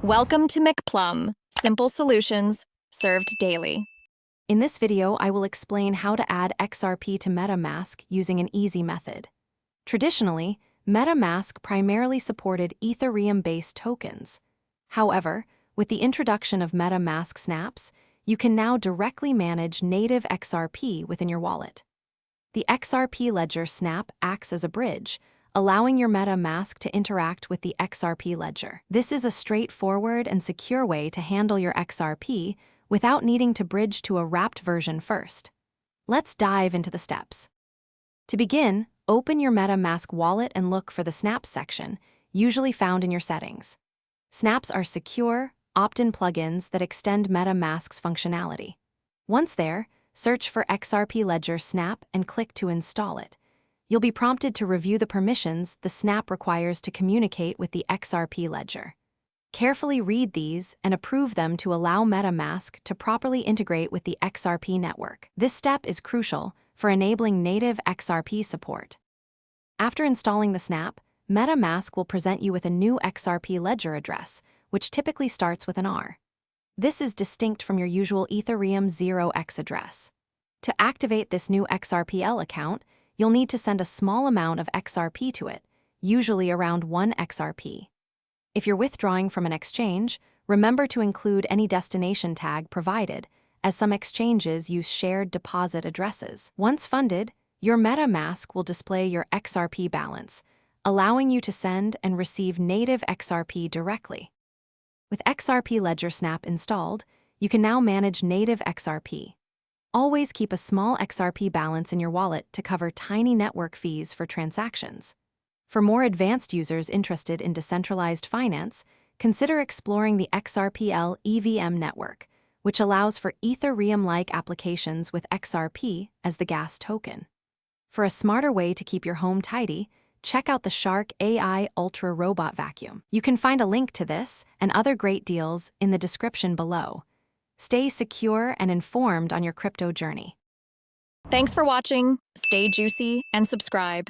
Welcome to McPlum, simple solutions served daily. In this video, I will explain how to add XRP to MetaMask using an easy method. Traditionally, MetaMask primarily supported Ethereum-based tokens. However, with the introduction of MetaMask snaps, you can now directly manage native XRP within your wallet. The XRP ledger snap acts as a bridge, allowing your MetaMask to interact with the XRP ledger. This is a straightforward and secure way to handle your XRP without needing to bridge to a wrapped version first. Let's dive into the steps. To begin, open your MetaMask wallet and look for the Snaps section, usually found in your settings. Snaps are secure, opt-in plugins that extend MetaMask's functionality. Once there, search for XRP Ledger Snap and click to install it. You'll be prompted to review the permissions the snap requires to communicate with the XRP ledger. Carefully read these and approve them to allow MetaMask to properly integrate with the XRP network. This step is crucial for enabling native XRP support. After installing the snap, MetaMask will present you with a new XRP ledger address, which typically starts with an R. This is distinct from your usual Ethereum 0x address. To activate this new XRPL account, you'll need to send a small amount of XRP to it, usually around 1 XRP. If you're withdrawing from an exchange, remember to include any destination tag provided, as some exchanges use shared deposit addresses. Once funded, your MetaMask will display your XRP balance, allowing you to send and receive native XRP directly. With XRP Ledger Snap installed, you can now manage native XRP. Always keep a small XRP balance in your wallet to cover tiny network fees for transactions. For more advanced users interested in decentralized finance, consider exploring the XRPL EVM network, which allows for Ethereum-like applications with XRP as the gas token. For a smarter way to keep your home tidy, check out the Shark AI Ultra Robot Vacuum. You can find a link to this and other great deals in the description below. Stay secure and informed on your crypto journey. Thanks for watching, stay juicy, and subscribe.